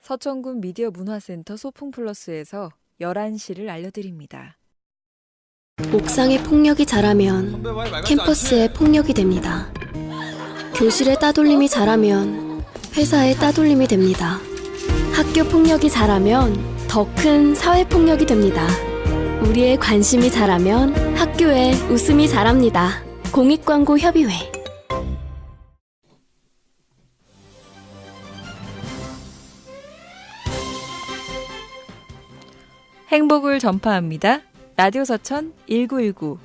서천군 미디어 문화센터 소풍플러스에서 11시를 알려드립니다. 옥상에 폭력이 자라면 캠퍼스에 폭력이 됩니다. 교실에 따돌림이 자라면 회사에 따돌림이 됩니다. 학교 폭력이 자라면 더 큰 사회 폭력이 됩니다. 우리의 관심이 자라면 학교에 웃음이 자랍니다. 공익광고협의회. 행복을 전파합니다. 라디오 서천 1919.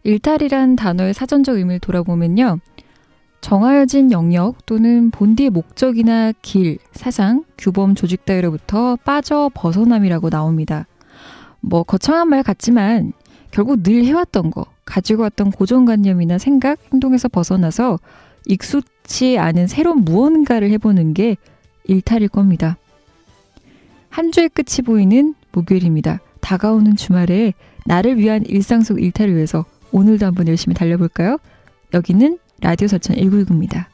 일탈이란 단어의 사전적 의미를 돌아보면요. 정하여진 영역 또는 본디의 목적이나 길, 사상, 규범, 조직 따위로부터 빠져 벗어남이라고 나옵니다. 거창한 말 같지만 결국 늘 해왔던 거, 가지고 왔던 고정관념이나 생각, 행동에서 벗어나서 익숙치 않은 새로운 무언가를 해보는 게 일탈일 겁니다. 한 주의 끝이 보이는 목요일입니다. 다가오는 주말에 나를 위한 일상 속 일탈을 위해서 오늘도 한번 열심히 달려볼까요? 여기는 라디오 서천 1919입니다.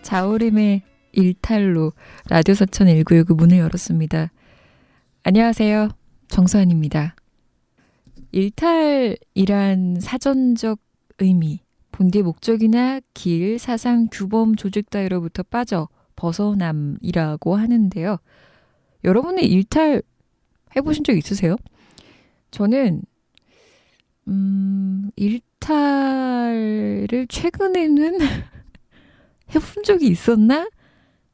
자우림의 일탈로 라디오 서천 1919 문을 열었습니다. 안녕하세요. 정수환입니다. 일탈이란 사전적 의미, 본디의 목적이나 길, 사상, 규범, 조직 따위로부터 빠져 벗어남이라고 하는데요. 여러분은 일탈 해보신 적 있으세요? 저는 일탈을 최근에는 해본 적이 있었나?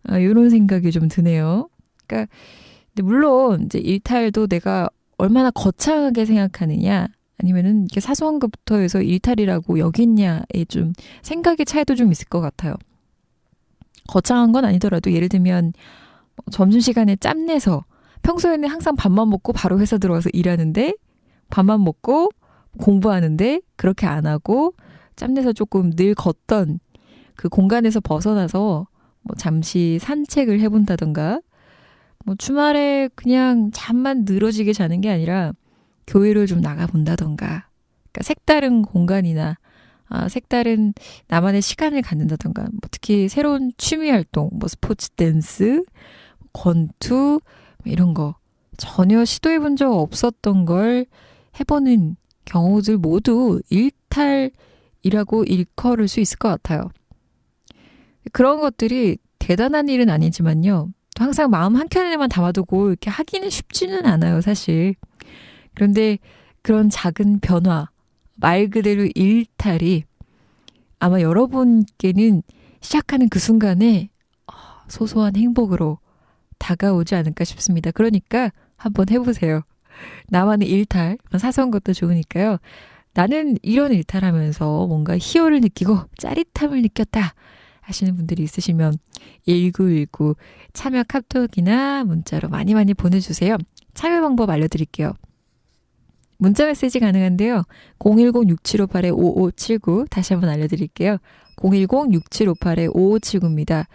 이런 생각이 좀 드네요. 그러니까 근데 물론 이제 일탈도 내가 얼마나 거창하게 생각하느냐, 아니면은 이렇게 사소한 것부터 해서 일탈이라고 여기냐에 좀 생각의 차이도 좀 있을 것 같아요. 거창한 건 아니더라도 예를 들면 점심시간에 짬내서 평소에는 항상 밥만 먹고 바로 회사 들어와서 일하는데 밥만 먹고 공부하는데 그렇게 안 하고 짬내서 조금 늘 걷던 그 공간에서 벗어나서 잠시 산책을 해본다던가, 주말에 그냥 잠만 늘어지게 자는 게 아니라 교회를 좀 나가본다던가, 그러니까 색다른 공간이나 색다른 나만의 시간을 갖는다던가, 특히 새로운 취미 활동, 스포츠 댄스, 권투 이런 거 전혀 시도해본 적 없었던 걸 해보는 경우들 모두 일탈이라고 일컬을 수 있을 것 같아요. 그런 것들이 대단한 일은 아니지만요. 또 항상 마음 한켠에만 담아두고 이렇게 하기는 쉽지는 않아요, 사실. 그런데 그런 작은 변화, 말 그대로 일탈이 아마 여러분께는 시작하는 그 순간에 소소한 행복으로 다가오지 않을까 싶습니다. 그러니까 한번 해보세요. 나만의 일탈, 사소한 것도 좋으니까요. 나는 이런 일탈하면서 뭔가 희열을 느끼고 짜릿함을 느꼈다 하시는 분들이 있으시면 1919 참여 카톡이나 문자로 많이 보내주세요. 참여 방법 알려드릴게요. 문자 메시지 가능한데요. 010-6758-5579 다시 한번 알려드릴게요. 010-6758-5579입니다.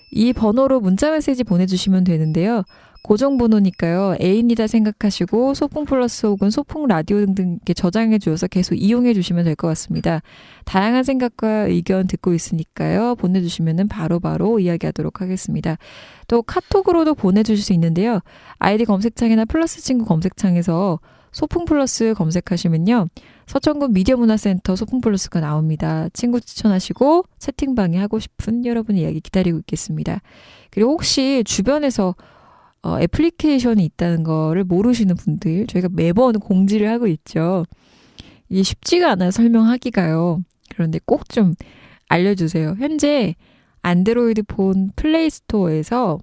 이 번호로 문자 메시지 보내주시면 되는데요. 고정번호니까요. 애인이다 생각하시고 소풍 플러스 혹은 소풍 라디오 등등 저장해 주셔서 계속 이용해 주시면 될 것 같습니다. 다양한 생각과 의견 듣고 있으니까요. 보내주시면 바로바로 이야기하도록 하겠습니다. 또 카톡으로도 보내주실 수 있는데요. 아이디 검색창이나 플러스 친구 검색창에서 소풍 플러스 검색하시면요. 서천군 미디어 문화센터 소풍 플러스가 나옵니다. 친구 추천하시고 채팅방에 하고 싶은 여러분의 이야기 기다리고 있겠습니다. 그리고 혹시 주변에서 애플리케이션이 있다는 거를 모르시는 분들, 저희가 매번 공지를 하고 있죠. 이게 쉽지가 않아요, 설명하기가요. 그런데 꼭 좀 알려주세요. 현재 안드로이드 폰 플레이스토어에서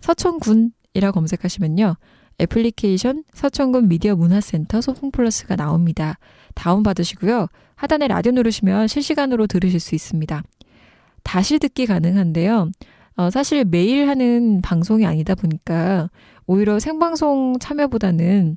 서천군이라 검색하시면요. 애플리케이션 서천군 미디어 문화센터 소풍 플러스가 나옵니다. 다운받으시고요. 하단에 라디오 누르시면 실시간으로 들으실 수 있습니다. 다시 듣기 가능한데요. 사실 매일 하는 방송이 아니다 보니까 오히려 생방송 참여보다는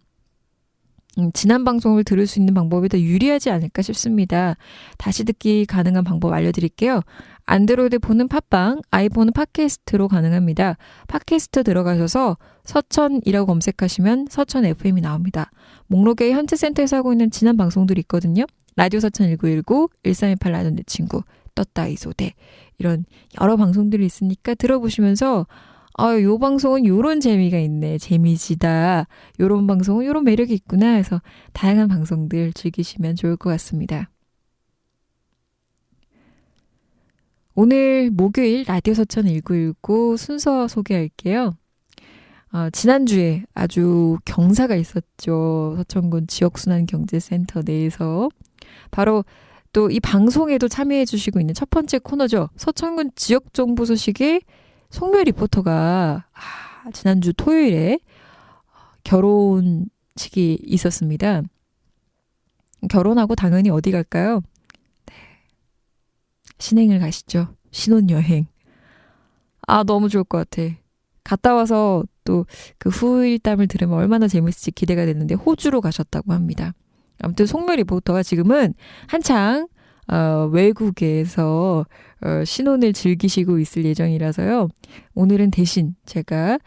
지난 방송을 들을 수 있는 방법이 더 유리하지 않을까 싶습니다. 다시 듣기 가능한 방법 알려드릴게요. 안드로이드 폰은 팟빵, 아이폰은 팟캐스트로 가능합니다. 팟캐스트 들어가셔서 서천이라고 검색하시면 서천 FM이 나옵니다. 목록에 현재 센터에서 하고 있는 지난 방송들이 있거든요. 라디오 서천 1919, 1328 라디오 내 친구, 떴다 이소대 이런 여러 방송들이 있으니까 들어보시면서 요 방송은 요런 재미가 있네. 재미지다. 요런 방송은 요런 매력이 있구나 해서 다양한 방송들 즐기시면 좋을 것 같습니다. 오늘 목요일 라디오 서천 1919 순서 소개할게요. 지난주에 아주 경사가 있었죠. 서천군 지역순환경제센터 내에서. 바로 또 이 방송에도 참여해 주시고 있는 첫 번째 코너죠. 서천군 지역정보 소식에 송묘 리포터가 지난주 토요일에 결혼식이 있었습니다. 결혼하고 당연히 어디 갈까요? 네. 신행을 가시죠. 신혼여행. 너무 좋을 것 같아. 갔다 와서 또 그 후일담을 들으면 얼마나 재밌을지 기대가 됐는데 호주로 가셨다고 합니다. 아무튼 송묘 리포터가 지금은 한창 외국에서 신혼을 즐기시고 있을 예정이라서요. 오늘은 대신 제가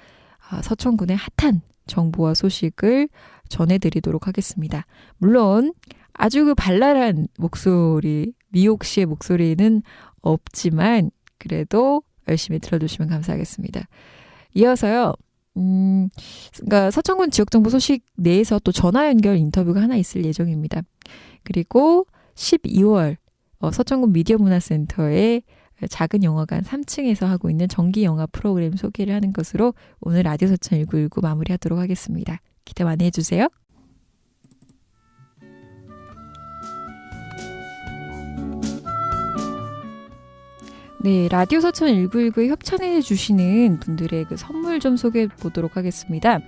서천군의 핫한 정보와 소식을 전해드리도록 하겠습니다. 물론 아주 그 발랄한 목소리, 미옥 씨의 목소리는 없지만 그래도 열심히 들어주시면 감사하겠습니다. 이어서요. 그러니까 서천군 지역정보 소식 내에서 또 전화 연결 인터뷰가 하나 있을 예정입니다. 그리고 12월 서천군 미디어 문화센터의 작은 영화관 3층에서 하고 있는 정기 영화 프로그램 소개를 하는 것으로 오늘 라디오 서천 1919 마무리하도록 하겠습니다. 기대 많이 해주세요. 네, 라디오 서천 1919에 협찬해 주시는 분들의 그 선물 좀 소개해 보도록 하겠습니다.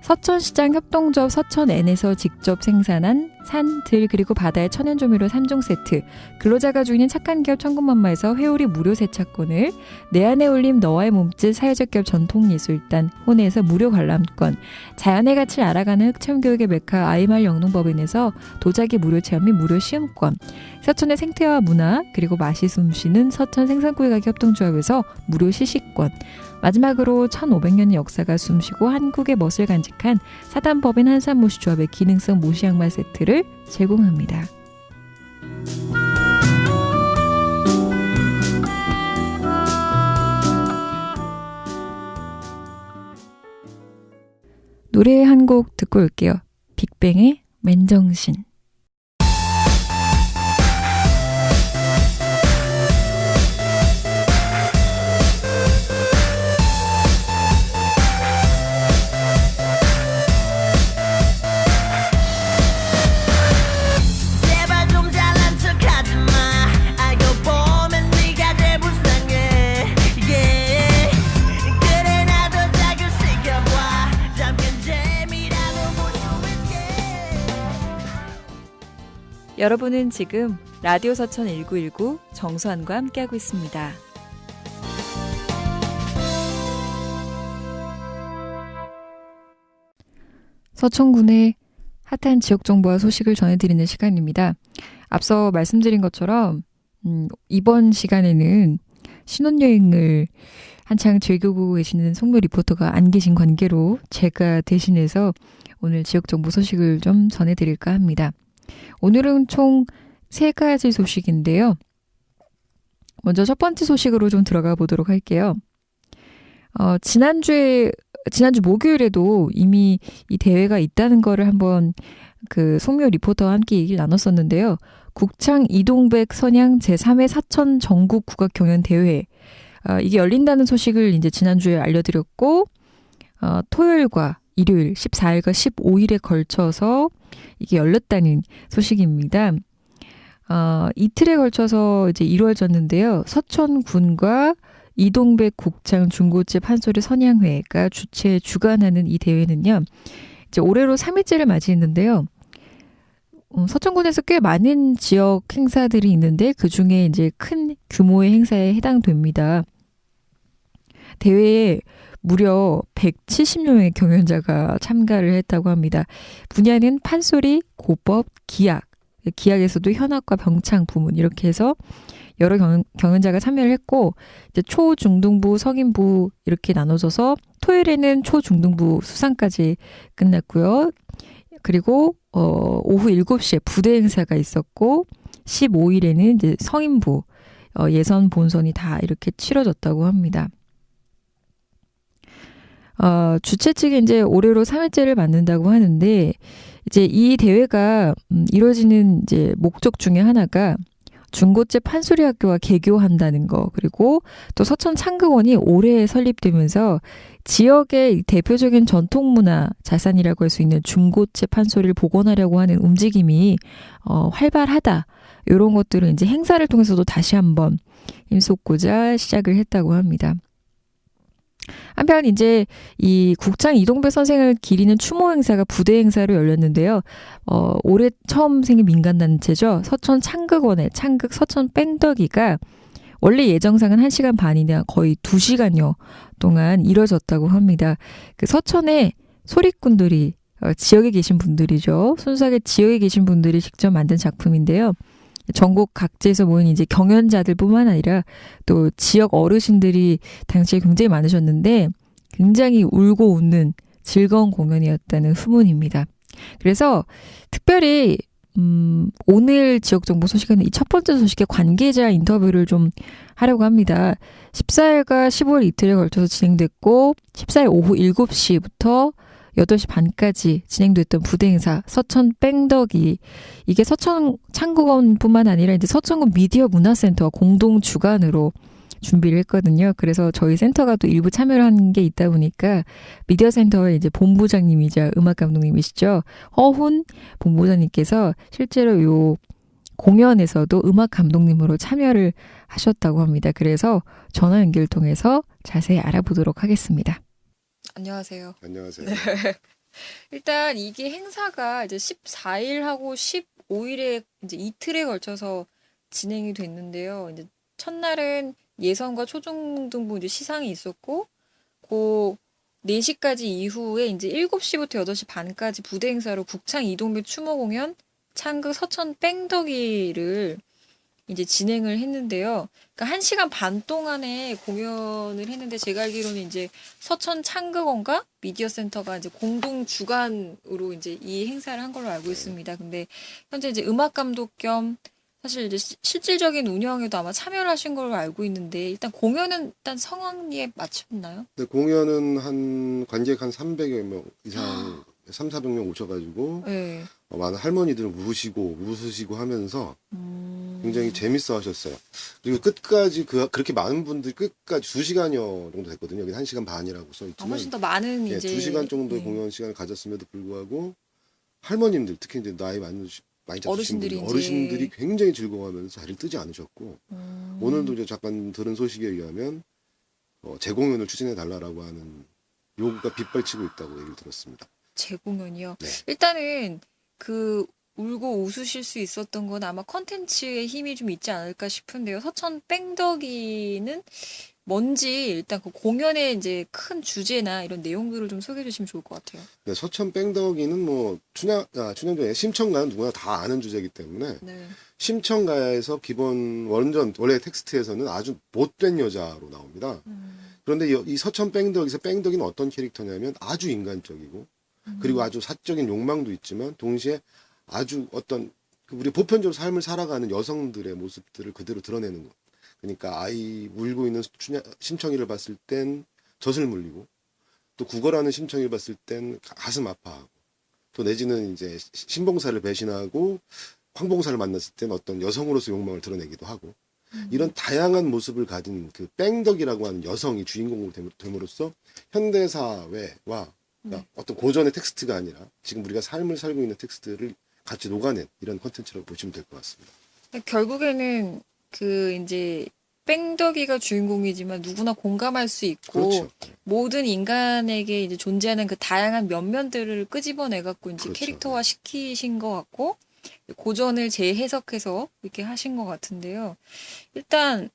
서천시장 협동조합 서천N에서 직접 생산한 산, 들, 그리고 바다의 천연조미료 3종 세트, 근로자가 주인인 착한 기업 천군만마에서 회오리 무료 세차권을, 내 안에 올림 너와의 몸짓 사회적 기업 전통예술단 혼에서 무료 관람권, 자연의 가치를 알아가는 흑체험교육의 메카 아이말 영농법인에서 도자기 무료 체험 및 무료 시음권, 서천의 생태와 문화 그리고 맛이 숨쉬는 서천 생산구이가게 협동조합에서 무료 시식권, 마지막으로 1500년의 역사가 숨쉬고 한국의 멋을 간직한 사단법인 한산모시조합의 기능성 모시양말 세트를 제공합니다. 노래 한 곡 듣고 올게요. 빅뱅의 맨정신. 여러분은 지금 라디오 서천 1919 정수환과 함께하고 있습니다. 서천군의 핫한 지역 정보와 소식을 전해드리는 시간입니다. 앞서 말씀드린 것처럼 이번 시간에는 신혼여행을 한창 즐기고 계시는 송묘 리포터가 안 계신 관계로 제가 대신해서 오늘 지역 정보 소식을 좀 전해드릴까 합니다. 오늘은 총 3가지 소식인데요. 먼저 첫 번째 소식으로 좀 들어가 보도록 할게요. 지난주 목요일에도 이미 이 대회가 있다는 거를 한번 그 송묘 리포터와 함께 얘기를 나눴었는데요. 국창 이동백 선양 제3회 사천 전국 국악 경연 대회. 이게 열린다는 소식을 이제 지난주에 알려드렸고, 토요일과 일요일 14일과 15일에 걸쳐서 이게 열렸다는 소식입니다. 이틀에 걸쳐서 이제 이루어졌는데요. 서천군과 이동백 국장 중고체 판소리 선양회가 주관하는 이 대회는요. 이제 올해로 3일째를 맞이했는데요. 서천군에서 꽤 많은 지역 행사들이 있는데 그 중에 이제 큰 규모의 행사에 해당됩니다. 대회에 무려 170여 명의 경연자가 참가를 했다고 합니다. 분야는 판소리, 고법, 기악, 기악에서도 현악과 병창 부문 이렇게 해서 여러 경연자가 참여를 했고 이제 초, 중등부, 성인부 이렇게 나눠져서 토요일에는 초, 중등부 수상까지 끝났고요. 그리고 오후 7시에 부대 행사가 있었고 15일에는 이제 성인부 예선 본선이 다 이렇게 치러졌다고 합니다. 주최 측이 이제 올해로 3회째를 맞는다고 하는데 이제 이 대회가 이루어지는 이제 목적 중에 하나가 중고체 판소리 학교와 개교한다는 거 그리고 또 서천 창극원이 올해 설립되면서 지역의 대표적인 전통문화 자산이라고 할 수 있는 중고체 판소리를 복원하려고 하는 움직임이 활발하다. 이런 것들을 이제 행사를 통해서도 다시 한번 힘쏟고자 시작을 했다고 합니다. 한편 이제 이 국장 이동백 선생을 기리는 추모 행사가 부대 행사로 열렸는데요. 올해 처음 생긴 민간단체죠. 서천 창극원의 창극 서천 뺑덕이가 원래 예정상은 1시간 반이나 거의 2시간여 동안 이뤄졌다고 합니다. 그 서천의 소리꾼들이 지역에 계신 분들이죠. 순수하게 지역에 계신 분들이 직접 만든 작품인데요. 전국 각지에서 모인 이제 경연자들뿐만 아니라 또 지역 어르신들이 당시에 굉장히 많으셨는데 굉장히 울고 웃는 즐거운 공연이었다는 후문입니다. 그래서 특별히 오늘 지역정보 소식은 이 첫 번째 소식의 관계자 인터뷰를 좀 하려고 합니다. 14일과 15일 이틀에 걸쳐서 진행됐고 14일 오후 7시부터 8시 반까지 진행됐던 부대 행사 서천 뺑덕이 이게 서천 창극원뿐만 아니라 이제 서천군 미디어 문화센터와 공동 주관으로 준비를 했거든요. 그래서 저희 센터가 또 일부 참여를 한 게 있다 보니까 미디어 센터의 이제 본부장님이자 음악 감독님이시죠. 허훈 본부장님께서 실제로 요 공연에서도 음악 감독님으로 참여를 하셨다고 합니다. 그래서 전화 연결을 통해서 자세히 알아보도록 하겠습니다. 안녕하세요. 안녕하세요. 네. 일단 이게 행사가 이제 14일하고 15일에 이제 이틀에 걸쳐서 진행이 됐는데요. 이제 첫날은 예선과 초중등부 이제 시상이 있었고, 그 4시까지 이후에 이제 7시부터 8시 반까지 부대 행사로 국창 이동백 추모 공연, 창극 서천 뺑덕이를 이제 진행을 했는데요. 그러니까 1시간 반 동안에 공연을 했는데 제가 알기로는 이제 서천 창극원과 미디어 센터가 이제 공동 주관으로 이제 이 행사를 한 걸로 알고 있습니다. 근데 현재 이제 음악 감독 겸 사실 이제 실질적인 운영에도 아마 참여를 하신 걸로 알고 있는데 일단 공연은 일단 성황리에 마쳤나요? 네, 공연은 한 관객 한 300여 명 이상 3, 400명 오셔가지고 네. 많은 할머니들 우시고 웃으시고 하면서 굉장히 재밌어 하셨어요. 그리고 끝까지 그렇게 많은 분들이 끝까지 2시간여 정도 됐거든요. 여기 1시간 반이라고 써 있지만 훨씬 더 많은 예, 이제 2시간 정도의 네. 공연 시간을 가졌음에도 불구하고 할머님들 특히 이제 나이 많이 잡으신 어르신들이 분들, 이제 어르신들이 굉장히 즐거워하면서 자리를 뜨지 않으셨고 오늘도 이제 잠깐 들은 소식에 의하면 재공연을 추진해 달라라고 하는 요구가 빗발치고 있다고 얘기를 들었습니다. 재공연이요. 네. 일단은 그 울고 웃으실 수 있었던 건 아마 컨텐츠의 힘이 좀 있지 않을까 싶은데요. 서천 뺑덕이는 뭔지 일단 그 공연의 이제 큰 주제나 이런 내용들을 좀 소개해 주시면 좋을 것 같아요. 네, 서천 뺑덕이는 뭐 춘향전에 심청가는 누구나 다 아는 주제이기 때문에 네. 심청가에서 기본 원래 텍스트에서는 아주 못된 여자로 나옵니다. 그런데 이 서천 뺑덕에서 뺑덕이는 어떤 캐릭터냐면 아주 인간적이고 그리고 아주 사적인 욕망도 있지만 동시에 아주 어떤 우리 보편적으로 삶을 살아가는 여성들의 모습들을 그대로 드러내는 것. 그러니까 아이 울고 있는 심청이를 봤을 땐 젖을 물리고 또 구걸하는 심청이를 봤을 땐 가슴 아파하고 또 내지는 이제 신봉사를 배신하고 황봉사를 만났을 땐 어떤 여성으로서 욕망을 드러내기도 하고 이런 다양한 모습을 가진 그 뺑덕이라고 하는 여성이 주인공으로 됨으로써 현대사회와 그러니까 어떤 고전의 텍스트가 아니라 지금 우리가 삶을 살고 있는 텍스트를 같이 녹아낸 이런 콘텐츠라고 보시면 될 것 같습니다. 결국에는 그 이제 뺑덕이가 주인공이지만 누구나 공감할 수 있고 그렇죠. 모든 인간에게 이제 존재하는 그 다양한 면면들을 끄집어내 갖고 이제 그렇죠. 캐릭터화 시키신 것 같고 고전을 재해석해서 이렇게 하신 것 같은데요. 일단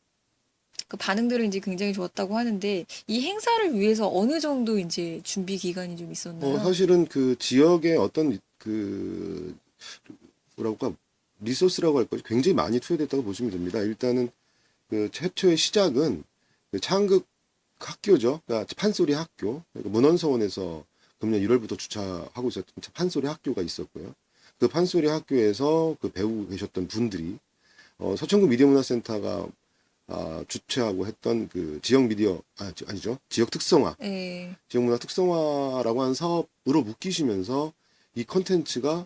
그 반응들은 이제 굉장히 좋았다고 하는데 이 행사를 위해서 어느 정도 이제 준비 기간이 좀 있었나요? 사실은 그 지역의 어떤 뭐랄까 리소스라고 할 것이 굉장히 많이 투여됐다고 보시면 됩니다. 일단은 그 최초의 시작은 그 창극 학교죠. 그러니까 판소리 학교. 그러니까 문헌서원에서 금년 1월부터 주최하고 있었던 판소리 학교가 있었고요. 그 판소리 학교에서 그 배우고 계셨던 분들이 서천구 미디어문화센터가 주최하고 했던 그 지역 미디어 아니죠. 지역 특성화. 네. 지역 문화 특성화라고 하는 사업으로 묶이시면서 이 컨텐츠가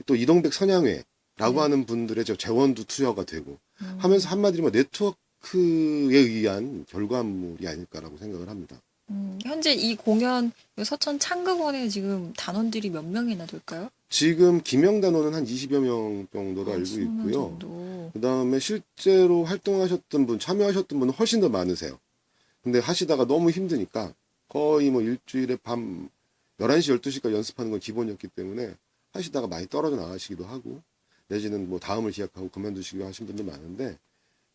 또 이동백 선양회라고 네. 하는 분들의 재원도 투여가 되고 하면서 한마디로 뭐 네트워크에 의한 결과물이 아닐까라고 생각을 합니다. 현재 이 공연 서천 창극원에 지금 단원들이 몇 명이나 될까요? 지금 기명단원은 한 20여 명 정도로 알고 20명 있고요. 정도. 그 다음에 실제로 활동하셨던 분, 참여하셨던 분은 훨씬 더 많으세요. 근데 하시다가 너무 힘드니까 거의 뭐 일주일에 밤 11시, 12시까지 연습하는 건 기본이었기 때문에 하시다가 많이 떨어져 나가시기도 하고 내지는 뭐 다음을 기약하고 그만두시기도 하신 분도 많은데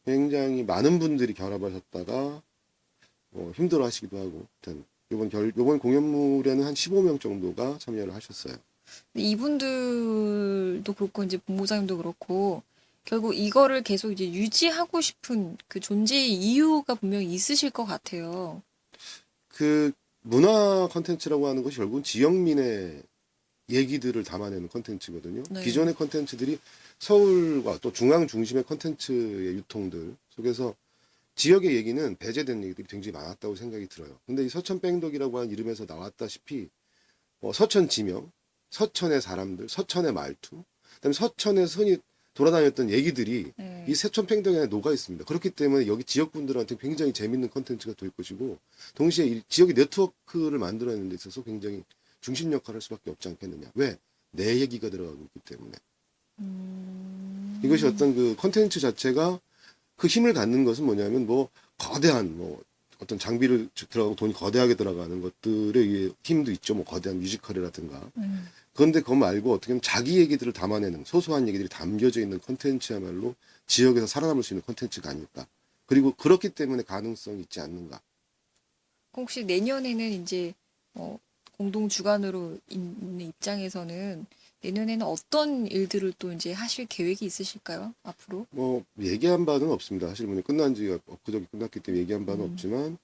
굉장히 많은 분들이 결합하셨다가 힘들어 하시기도 하고 아무튼 요번 공연물에는 한 15명 정도가 참여를 하셨어요. 근데 이분들도 그렇고 이제 본부장님도 그렇고 결국 이거를 계속 이제 유지하고 싶은 그 존재의 이유가 분명히 있으실 것 같아요. 그 문화 컨텐츠라고 하는 것이 결국은 지역민의 얘기들을 담아내는 컨텐츠거든요. 네. 기존의 컨텐츠들이 서울과 또 중앙 중심의 컨텐츠의 유통들 속에서 지역의 얘기는 배제된 얘기들이 굉장히 많았다고 생각이 들어요. 근데 이 서천뺑덕이라고 하는 이름에서 나왔다시피 서천 지명, 서천의 사람들, 서천의 말투, 그다음에 서천에서 흔히 돌아다녔던 얘기들이 네. 이 서천뺑덕 안에 녹아 있습니다. 그렇기 때문에 여기 지역분들한테 굉장히 재밌는 컨텐츠가 될 것이고 동시에 이 지역의 네트워크를 만들어내는 데 있어서 굉장히 중심 역할을 할 수밖에 없지 않겠느냐. 왜? 내 얘기가 들어가고 있기 때문에. 이것이 어떤 그 컨텐츠 자체가 그 힘을 갖는 것은 뭐냐면 뭐 거대한 뭐 어떤 장비를 들어가고 돈이 거대하게 들어가는 것들에 의해 힘도 있죠. 뭐 거대한 뮤지컬이라든가. 그런데 그거 말고 어떻게 보면 자기 얘기들을 담아내는 소소한 얘기들이 담겨져 있는 컨텐츠야말로 지역에서 살아남을 수 있는 컨텐츠가 아닐까. 그리고 그렇기 때문에 가능성이 있지 않는가. 혹시 내년에는 이제 공동 주관으로 있는 입장에서는 내년에는 어떤 일들을 또 이제 하실 계획이 있으실까요? 앞으로? 뭐 얘기한 바는 없습니다. 사실 뭐 끝난 지가 엊그저께 끝났기 때문에 얘기한 바는 없지만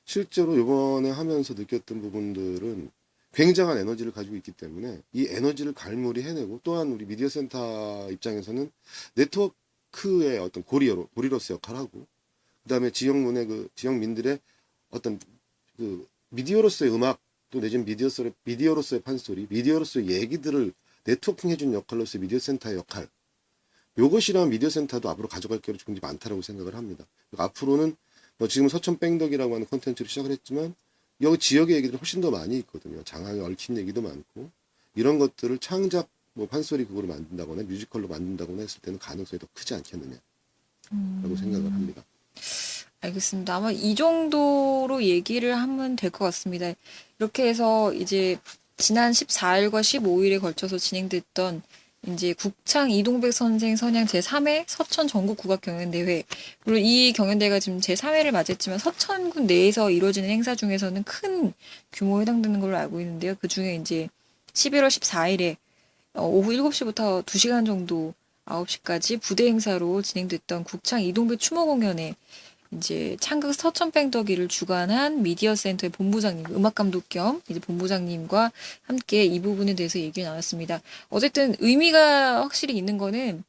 실제로 이번에 하면서 느꼈던 부분들은 굉장한 에너지를 가지고 있기 때문에 이 에너지를 갈무리 해내고 또한 우리 미디어 센터 입장에서는 네트워크의 어떤 고리로서 역할을 하고 그다음에 지역문의 그 지역민들의 어떤 그 미디어로서의 음악 또 내지는 미디어로서의 판소리, 미디어로서의 얘기들을 네트워킹 해준 역할로서의 미디어 센터의 역할. 요것이라면 미디어 센터도 앞으로 가져갈 게 굉장히 많다라고 생각을 합니다. 그러니까 앞으로는 뭐 지금 서천뺑덕이라고 하는 콘텐츠를 시작을 했지만 여기 지역의 얘기들이 훨씬 더 많이 있거든요. 장항에 얽힌 얘기도 많고 이런 것들을 창작 뭐 판소리 극으로 만든다거나 뮤지컬로 만든다거나 했을 때는 가능성이 더 크지 않겠느냐라고 생각을 합니다. 알겠습니다. 아마 이 정도로 얘기를 하면 될 것 같습니다. 이렇게 해서 이제 지난 14일과 15일에 걸쳐서 진행됐던 이제 국창 이동백 선생 선양 제3회 서천 전국 국악 경연대회. 그리고 이 경연대회가 지금 제3회를 맞았지만 서천군 내에서 이루어지는 행사 중에서는 큰 규모에 해당되는 걸로 알고 있는데요. 그 중에 이제 11월 14일에 오후 7시부터 2시간 정도 9시까지 부대 행사로 진행됐던 국창 이동백 추모 공연에 이제 창극 서천뺑덕이를 주관한 미디어 센터의 본부장님, 음악 감독 겸 이제 본부장님과 함께 이 부분에 대해서 얘기를 나눴습니다. 어쨌든 의미가 확실히 있는 거는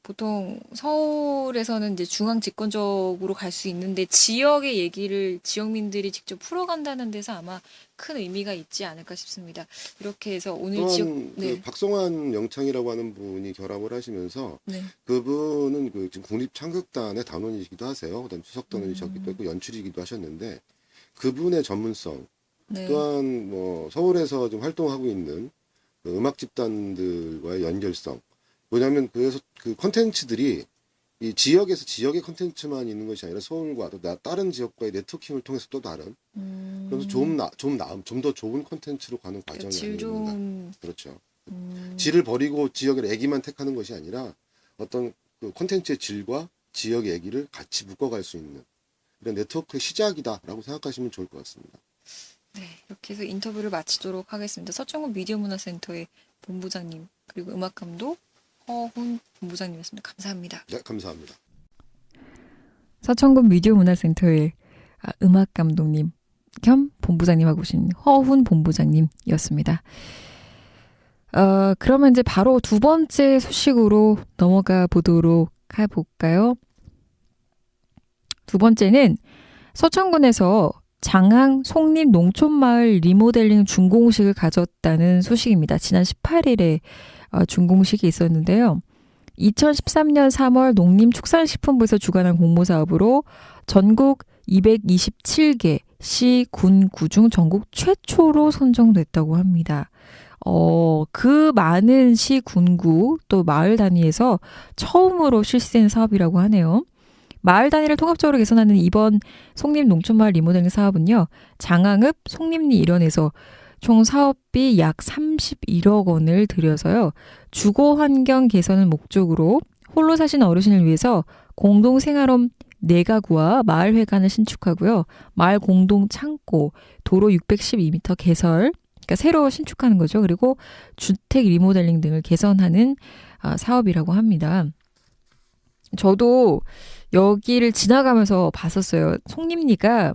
보통 서울에서는 이제 중앙 집권적으로 갈 수 있는데 지역의 얘기를 지역민들이 직접 풀어간다는 데서 아마 큰 의미가 있지 않을까 싶습니다. 이렇게 해서 오늘 지역 또한 네. 그 박성환 영창이라고 하는 분이 결합을 하시면서 네. 그분은 그 지금 국립창극단의 단원이시기도 하세요. 그다음 수석단원이셨기도 했고 연출이기도 하셨는데 그분의 전문성 네. 또한 뭐 서울에서 좀 활동하고 있는 그 음악 집단들과의 연결성 뭐냐면 그래서 그 컨텐츠들이 이 지역에서 지역의 컨텐츠만 있는 것이 아니라 서울과 또 다른 지역과의 네트워킹을 통해서 또 다른 그래서 좀 더 좋은 컨텐츠로 가는 과정이 질 아닌가. 좋은 그렇죠. 질을 버리고 지역의 애기만 택하는 것이 아니라 어떤 그 콘텐츠의 질과 지역의 애기를 같이 묶어갈 수 있는 이런 네트워크의 시작이다라고 생각하시면 좋을 것 같습니다. 네, 이렇게 해서 인터뷰를 마치도록 하겠습니다. 서천군 미디어 문화센터의 본부장님 그리고 음악감독 허훈 본부장님이었습니다. 감사합니다. 네, 감사합니다. 서천군 미디어 문화센터의 음악감독님 겸 본부장님하고 오신 허훈 본부장님이었습니다. 그러면 이제 바로 두 번째 소식으로 넘어가 보도록 해볼까요? 두 번째는 서천군에서 장항 송림 농촌마을 리모델링 준공식을 가졌다는 소식입니다. 지난 18일에 준공식이 있었는데요. 2013년 3월 농림축산식품부에서 주관한 공모사업으로 전국 227개 시, 군, 구 중 전국 최초로 선정됐다고 합니다. 그 많은 시, 군구 또 마을 단위에서 처음으로 실시된 사업이라고 하네요. 마을 단위를 통합적으로 개선하는 이번 송림 농촌마을 리모델링 사업은요. 장항읍 송림리 일원에서 총 사업비 약 31억 원을 들여서요. 주거 환경 개선을 목적으로 홀로 사시는 어르신을 위해서 공동 생활홈 4가구와 마을 회관을 신축하고요. 마을 공동 창고, 도로 612m 개설, 그러니까 새로 신축하는 거죠. 그리고 주택 리모델링 등을 개선하는 사업이라고 합니다. 저도 여기를 지나가면서 봤었어요. 송림리가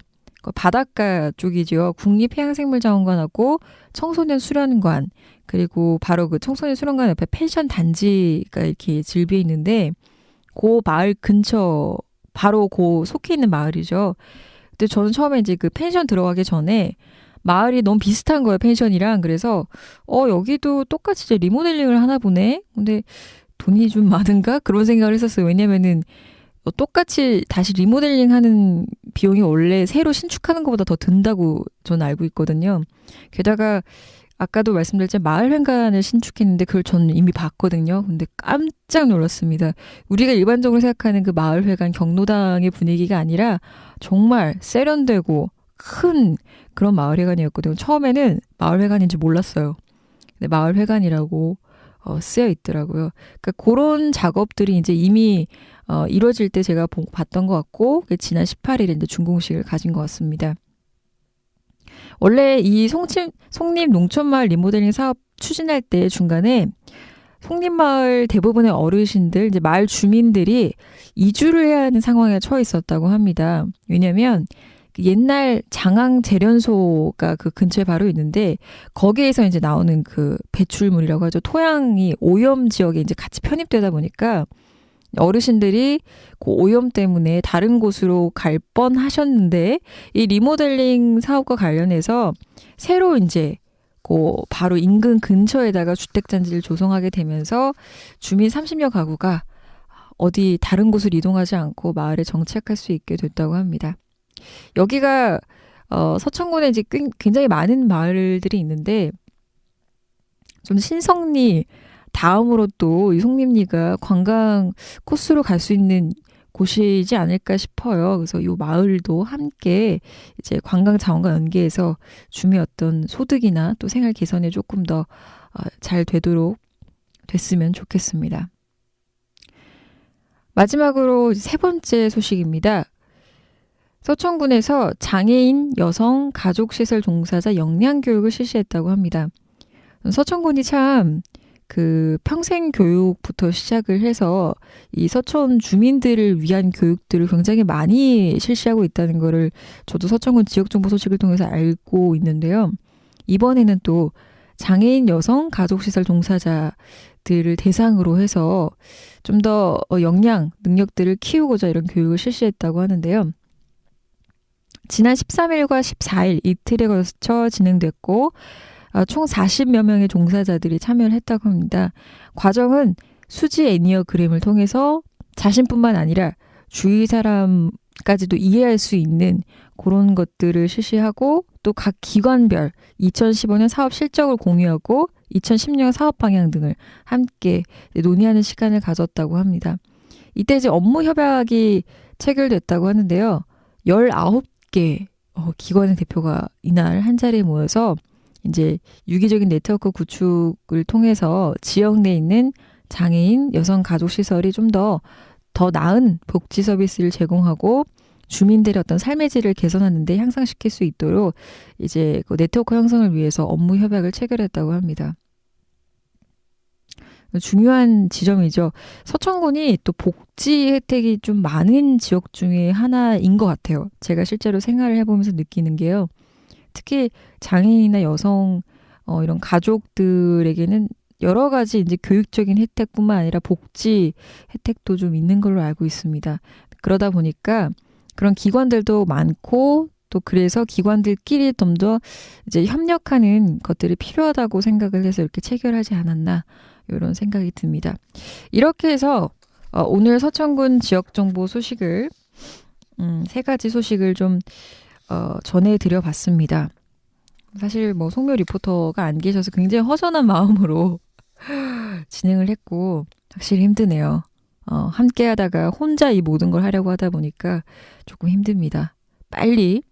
바닷가 쪽이죠. 국립해양생물자원관하고 청소년 수련관, 그리고 바로 그 청소년 수련관 옆에 펜션 단지가 이렇게 질비해 있는데 그 마을 근처 바로 그 속해 있는 마을이죠. 근데 저는 처음에 이제 그 펜션 들어가기 전에 마을이 너무 비슷한 거예요, 펜션이랑. 그래서 여기도 똑같이 이제 리모델링을 하나 보네. 근데 돈이 좀 많은가? 그런 생각을 했었어요. 왜냐면은 똑같이 다시 리모델링 하는 비용이 원래 새로 신축하는 것보다 더 든다고 저는 알고 있거든요. 게다가 아까도 말씀드렸지만 마을 회관을 신축했는데 그걸 저는 이미 봤거든요. 근데 깜짝 놀랐습니다. 우리가 일반적으로 생각하는 그 마을 회관 경로당의 분위기가 아니라 정말 세련되고 큰 그런 마을 회관이었거든요. 처음에는 마을 회관인지 몰랐어요. 근데 마을 회관이라고 쓰여 있더라고요. 그러니까 그런 작업들이 이제 이미 이루어질 때 제가 봤던 것 같고 지난 18일에 이제 준공식을 가진 것 같습니다. 원래 이 송림 농촌마을 리모델링 사업 추진할 때 중간에 송림마을 대부분의 어르신들, 이제 마을 주민들이 이주를 해야 하는 상황에 처해 있었다고 합니다. 왜냐하면 옛날 장항 재련소가 그 근처에 바로 있는데 거기에서 이제 나오는 그 배출물이라고 하죠. 토양이 오염 지역에 이제 같이 편입되다 보니까 어르신들이 그 오염 때문에 다른 곳으로 갈 뻔하셨는데 이 리모델링 사업과 관련해서 새로 이제 그 바로 인근 근처에다가 주택단지를 조성하게 되면서 주민 30여 가구가 어디 다른 곳으로 이동하지 않고 마을에 정착할 수 있게 됐다고 합니다. 여기가 서천군에 이제 굉장히 많은 마을들이 있는데 좀 신성리 다음으로 또 이 송림리가 관광 코스로 갈 수 있는 곳이지 않을까 싶어요. 그래서 이 마을도 함께 이제 관광 자원과 연계해서 주민 어떤 소득이나 또 생활 개선에 조금 더 잘 되도록 됐으면 좋겠습니다. 마지막으로 세 번째 소식입니다. 서천군에서 장애인 여성 가족시설 종사자 역량교육을 실시했다고 합니다. 서천군이 참 그 평생 교육부터 시작을 해서 이 서천 주민들을 위한 교육들을 굉장히 많이 실시하고 있다는 거를 저도 서천군 지역정보 소식을 통해서 알고 있는데요. 이번에는 또 장애인 여성 가족시설 종사자들을 대상으로 해서 좀 더 역량, 능력들을 키우고자 이런 교육을 실시했다고 하는데요. 지난 13일과 14일 이틀에 걸쳐 진행됐고 총 40여 명의 종사자들이 참여를 했다고 합니다. 과정은 수지 애니어그램을 통해서 자신뿐만 아니라 주위 사람까지도 이해할 수 있는 그런 것들을 실시하고 또 각 기관별 2015년 사업 실적을 공유하고 2016년 사업 방향 등을 함께 논의하는 시간을 가졌다고 합니다. 이때 이제 업무 협약이 체결됐다고 하는데요. 19개 기관의 대표가 이날 한 자리에 모여서 이제 유기적인 네트워크 구축을 통해서 지역 내에 있는 장애인, 여성 가족 시설이 좀 더 나은 복지 서비스를 제공하고 주민들의 어떤 삶의 질을 개선하는 데 향상시킬 수 있도록 이제 그 네트워크 형성을 위해서 업무 협약을 체결했다고 합니다. 중요한 지점이죠. 서천군이 또 복지 혜택이 좀 많은 지역 중에 하나인 것 같아요. 제가 실제로 생활을 해보면서 느끼는 게요. 특히 장애인이나 여성 이런 가족들에게는 여러 가지 이제 교육적인 혜택뿐만 아니라 복지 혜택도 좀 있는 걸로 알고 있습니다. 그러다 보니까 그런 기관들도 많고 또 그래서 기관들끼리 좀 더 이제 협력하는 것들이 필요하다고 생각을 해서 이렇게 체결하지 않았나 이런 생각이 듭니다. 이렇게 해서 오늘 서천군 지역정보 소식을 3가지 소식을 좀 전해드려 봤습니다. 사실 뭐 송묘 리포터가 안 계셔서 굉장히 허전한 마음으로 진행을 했고 확실히 힘드네요. 함께 하다가 혼자 이 모든 걸 하려고 하다 보니까 조금 힘듭니다. 빨리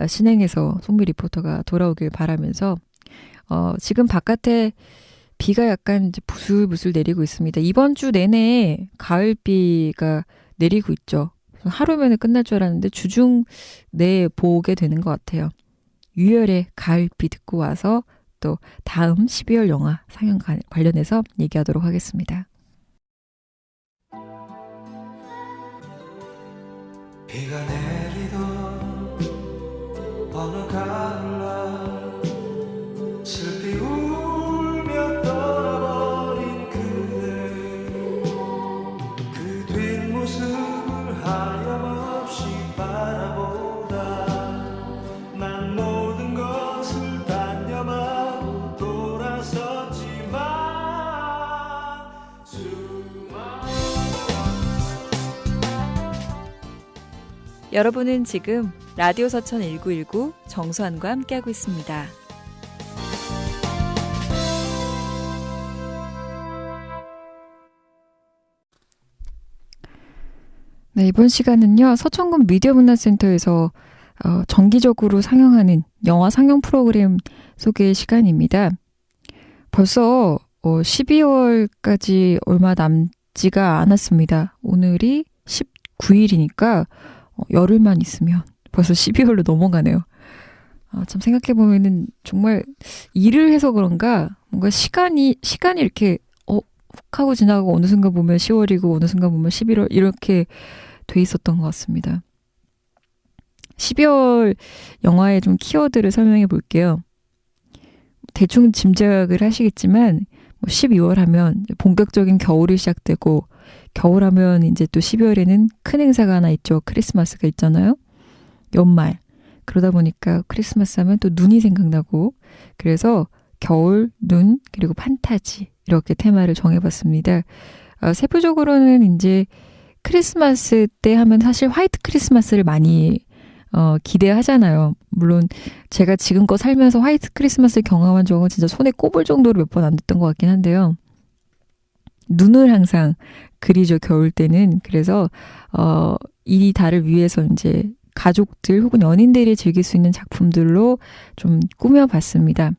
신행해서 송미 리포터가 돌아오길 바라면서 지금 바깥에 비가 약간 이제 부슬부슬 내리고 있습니다. 이번 주 내내 가을비가 내리고 있죠. 하루면 끝날 줄 알았는데 주중 내에 보게 되는 것 같아요. 유열의 가을비 듣고 와서 또 다음 12월 영화 상영 관련해서 얘기하도록 하겠습니다. 비가 내리던 어느 가을날 슬피 울며 떠나버린 그대 그 뒷모습을 하염없이 바라보다 난 모든 것을 단념하고 돌아섰지만 여러분은 지금 라디오 서천 1919 정수환과 함께하고 있습니다. 네, 이번 시간은요. 서천군 미디어문화센터에서 정기적으로 상영하는 영화 상영 프로그램 소개 시간입니다. 벌써 12월까지 얼마 남지가 않았습니다. 오늘이 19일이니까 열흘만 있으면 벌써 12월로 넘어가네요. 참 생각해보면은 정말 일을 해서 그런가 뭔가 시간이 이렇게 훅 하고 지나가고 어느 순간 보면 10월이고 어느 순간 보면 11월 이렇게 돼 있었던 것 같습니다. 12월 영화의 좀 키워드를 설명해 볼게요. 대충 짐작을 하시겠지만 12월 하면 본격적인 겨울이 시작되고 겨울 하면 이제 또 12월에는 큰 행사가 하나 있죠. 크리스마스가 있잖아요. 연말. 그러다 보니까 크리스마스 하면 또 눈이 생각나고 그래서 겨울, 눈, 그리고 판타지 이렇게 테마를 정해봤습니다. 세부적으로는 이제 크리스마스 때 하면 사실 화이트 크리스마스를 많이 기대하잖아요. 물론 제가 지금껏 살면서 화이트 크리스마스를 경험한 적은 진짜 손에 꼽을 정도로 몇 번 안 됐던 것 같긴 한데요. 눈을 항상 그리죠, 겨울 때는. 그래서 이 달을 위해서 이제 가족들 혹은 연인들이 즐길 수 있는 작품들로 좀 꾸며봤습니다.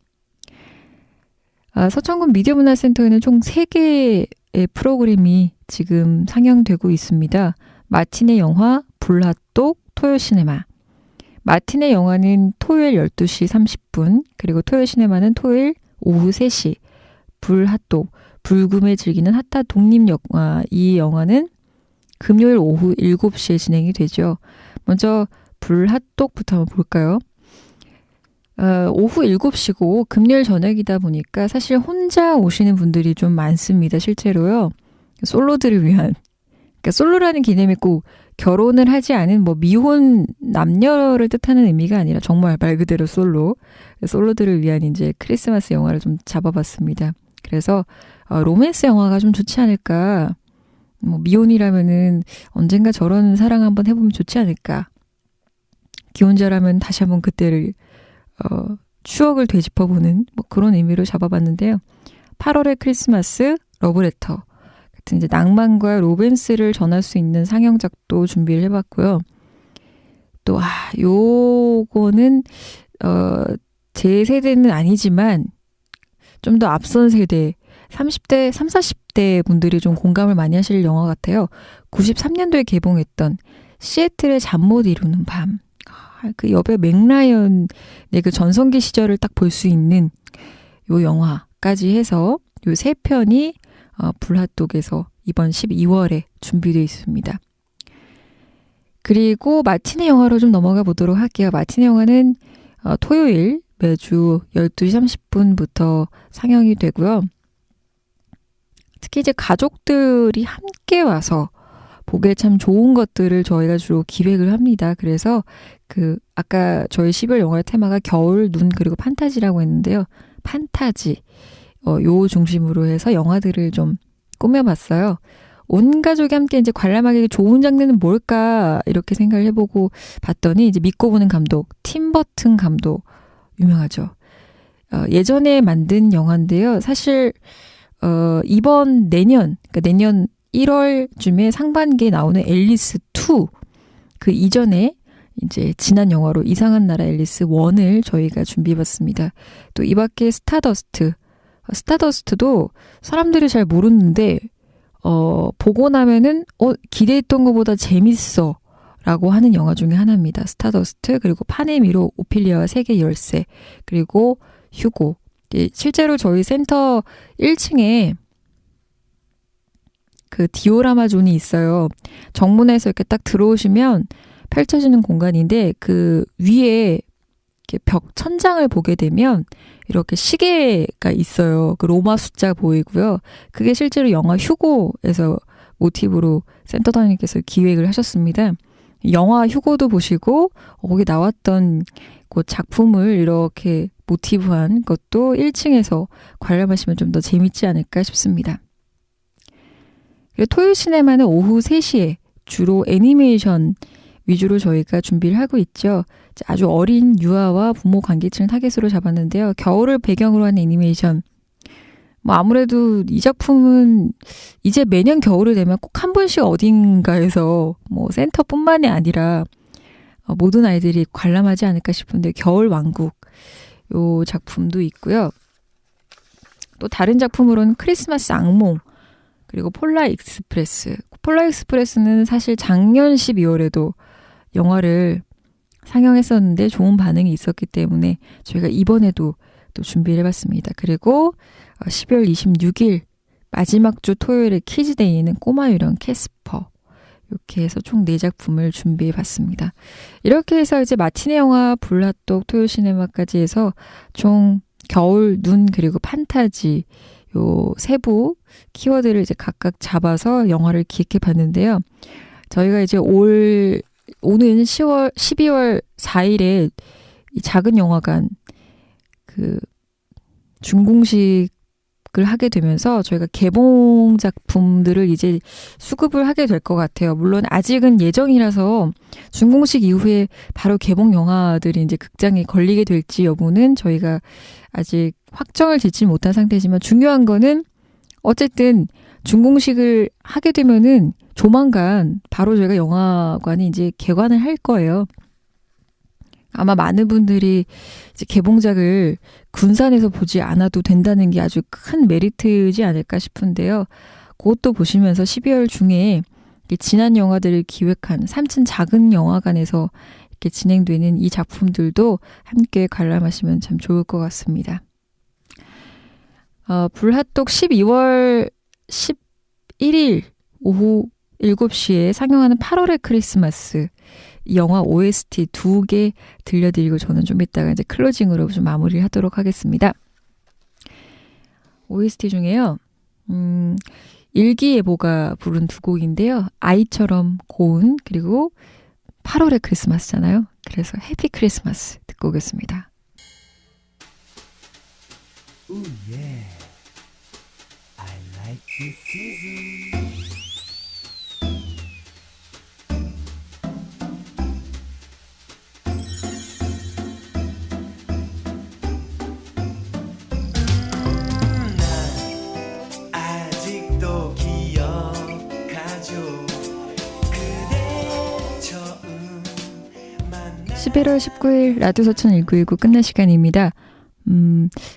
서천군 미디어문화센터에는 총 3개의 프로그램이 지금 상영되고 있습니다. 마티네 영화, 불핫독, 토요시네마. 마티네 영화는 토요일 12시 30분, 그리고 토요시네마는 토요일 오후 3시. 불핫독, 불금에 즐기는 핫한 독립영화. 이 영화는 금요일 오후 7시에 진행이 되죠. 먼저 불핫독부터 한번 볼까요? 오후 7시고 금요일 저녁이다 보니까 사실 혼자 오시는 분들이 좀 많습니다. 실제로요. 솔로들을 위한. 그러니까 솔로라는 개념이 꼭 결혼을 하지 않은 미혼 남녀를 뜻하는 의미가 아니라 정말 말 그대로 솔로들을 위한 이제 크리스마스 영화를 좀 잡아봤습니다. 그래서 로맨스 영화가 좀 좋지 않을까. 미혼이라면은 언젠가 저런 사랑 한번 해보면 좋지 않을까. 기혼자라면 다시 한번 그때를 추억을 되짚어보는 그런 의미로 잡아봤는데요. 8월의 크리스마스 러브레터. 같은 이제 낭만과 로맨스를 전할 수 있는 상영작도 준비를 해봤고요. 또 요거는 제 세대는 아니지만 좀 더 앞선 세대 30대, 40대 분들이 좀 공감을 많이 하실 영화 같아요. 93년도에 개봉했던 시애틀의 잠 못 이루는 밤. 그 여배 맥라이언의 그 전성기 시절을 딱 볼 수 있는 요 영화까지 해서 요 세 편이 불핫독에서 이번 12월에 준비되어 있습니다. 그리고 마티네 영화로 좀 넘어가 보도록 할게요. 마티네 영화는 토요일 매주 12시 30분부터 상영이 되고요. 특히 이제 가족들이 함께 와서 보기에 참 좋은 것들을 저희가 주로 기획을 합니다. 그래서 아까 저희 12월 영화의 테마가 겨울, 눈, 그리고 판타지라고 했는데요. 판타지, 요 중심으로 해서 영화들을 좀 꾸며봤어요. 온 가족이 함께 이제 관람하기 좋은 장르는 뭘까 이렇게 생각을 해보고 봤더니 이제 믿고 보는 감독, 팀 버튼 감독 유명하죠. 예전에 만든 영화인데요. 사실 이번 내년 1월쯤에 상반기에 나오는 앨리스 2 그 이전에 이제 지난 영화로 이상한 나라 앨리스 1을 저희가 준비해봤습니다. 또 이 밖에 스타더스트도 사람들이 잘 모르는데 보고 나면은 기대했던 것보다 재밌어 라고 하는 영화 중에 하나입니다. 스타더스트, 그리고 파네미로 오피리아와 세계 열쇠, 그리고 휴고. 실제로 저희 센터 1층에 그 디오라마 존이 있어요. 정문에서 이렇게 딱 들어오시면 펼쳐지는 공간인데 그 위에 이렇게 벽 천장을 보게 되면 이렇게 시계가 있어요. 그 로마 숫자 보이고요. 그게 실제로 영화 휴고에서 모티브로 센터장님께서 기획을 하셨습니다. 영화 휴고도 보시고 거기 나왔던 그 작품을 이렇게 모티브한 것도 1층에서 관람하시면 좀 더 재밌지 않을까 싶습니다. 그리고 토요일 시네마는 오후 3시에 주로 애니메이션 위주로 저희가 준비를 하고 있죠. 아주 어린 유아와 부모 관계층을 타겟으로 잡았는데요. 겨울을 배경으로 한 애니메이션. 아무래도 이 작품은 이제 매년 겨울이 되면 꼭 한 번씩 어딘가에서 센터뿐만이 아니라 모든 아이들이 관람하지 않을까 싶은데 겨울 왕국 요 작품도 있고요. 또 다른 작품으로는 크리스마스 악몽, 그리고 폴라 익스프레스. 폴라 익스프레스는 사실 작년 12월에도 영화를 상영했었는데 좋은 반응이 있었기 때문에 저희가 이번에도 또 준비를 해봤습니다. 그리고 12월 26일 마지막 주 토요일에 키즈데이는 꼬마 유령 캐스퍼. 이렇게 해서 총 4작품을 준비해봤습니다. 이렇게 해서 이제 마티네 영화, 불핫독, 토요일 시네마까지 해서 총 겨울, 눈, 그리고 판타지 요 세부 키워드를 이제 각각 잡아서 영화를 기획해 봤는데요. 저희가 이제 오는 12월 4일에 이 작은 영화관 그 준공식을 하게 되면서 저희가 개봉 작품들을 이제 수급을 하게 될 것 같아요. 물론 아직은 예정이라서 준공식 이후에 바로 개봉 영화들이 이제 극장에 걸리게 될지 여부는 저희가 아직 확정을 짓지 못한 상태지만 중요한 거는 어쨌든 준공식을 하게 되면은 조만간 바로 저희가 영화관이 이제 개관을 할 거예요. 아마 많은 분들이 이제 개봉작을 군산에서 보지 않아도 된다는 게 아주 큰 메리트지 않을까 싶은데요. 그것도 보시면서 12월 중에 지난 영화들을 기획한 3층 작은 영화관에서 이렇게 진행되는 이 작품들도 함께 관람하시면 참 좋을 것 같습니다. 불핫독 12월 11일 오후 7시에 상영하는 8월의 크리스마스. 이 영화 OST 2개 들려드리고 저는 좀 이따가 이제 클로징으로 좀 마무리를 하도록 하겠습니다. OST 중에요. 일기예보가 부른 2곡인데요. 아이처럼 고운, 그리고 8월의 크리스마스잖아요. 그래서 해피 크리스마스 듣고 오겠습니다. Ooh, yeah. I like this season. 난 아직도 기억 11월 19일 라디오 서천 1919 끝날 시간입니다.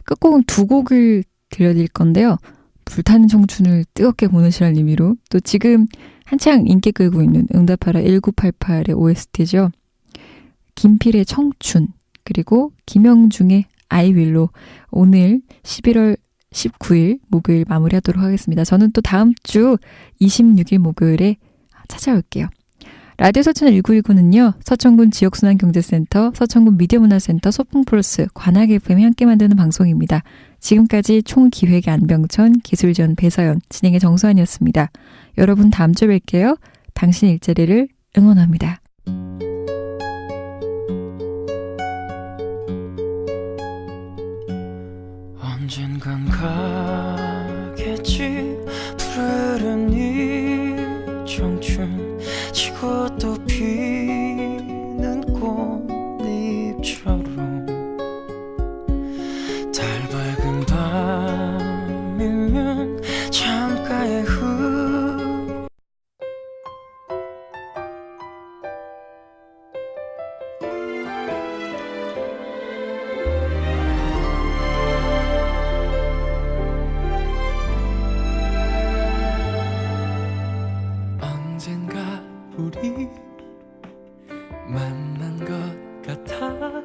끝곡은 두 곡을 들려드릴 건데요. 불타는 청춘을 뜨겁게 보내시라는 의미로 또 지금 한창 인기 끌고 있는 응답하라 1988의 OST죠. 김필의 청춘 그리고 김영중의 I will로 오늘 11월 19일 목요일 마무리하도록 하겠습니다. 저는 또 다음 주 26일 목요일에 찾아올게요. 라디오 서천 1919는요. 서천군 지역순환경제센터, 서천군 미디어문화센터, 소풍플러스, 관악 FM이 함께 만드는 방송입니다. 지금까지 총기획의 안병천, 기술전 배서연, 진행의 정수환이었습니다. 여러분 다음 주에 뵐게요. 당신 일자리를 응원합니다. 언젠간 가겠지 푸르른 이 청춘 지고 또 피는 꽃잎처럼 달 밝은 밤이면 창가에 언젠가 우리 만난 것 같아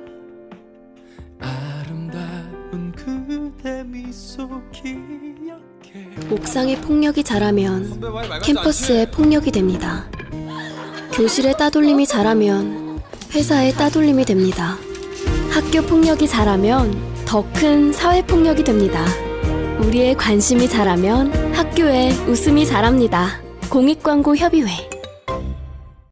아름다운 그대 미소 기억해 옥상에 폭력이 자라면 캠퍼스에 폭력이 됩니다. 교실에 따돌림이 자라면 회사에 따돌림이 됩니다. 학교 폭력이 자라면 더 큰 사회 폭력이 됩니다. 우리의 관심이 자라면 학교에 웃음이 자랍니다. 공익광고 협의회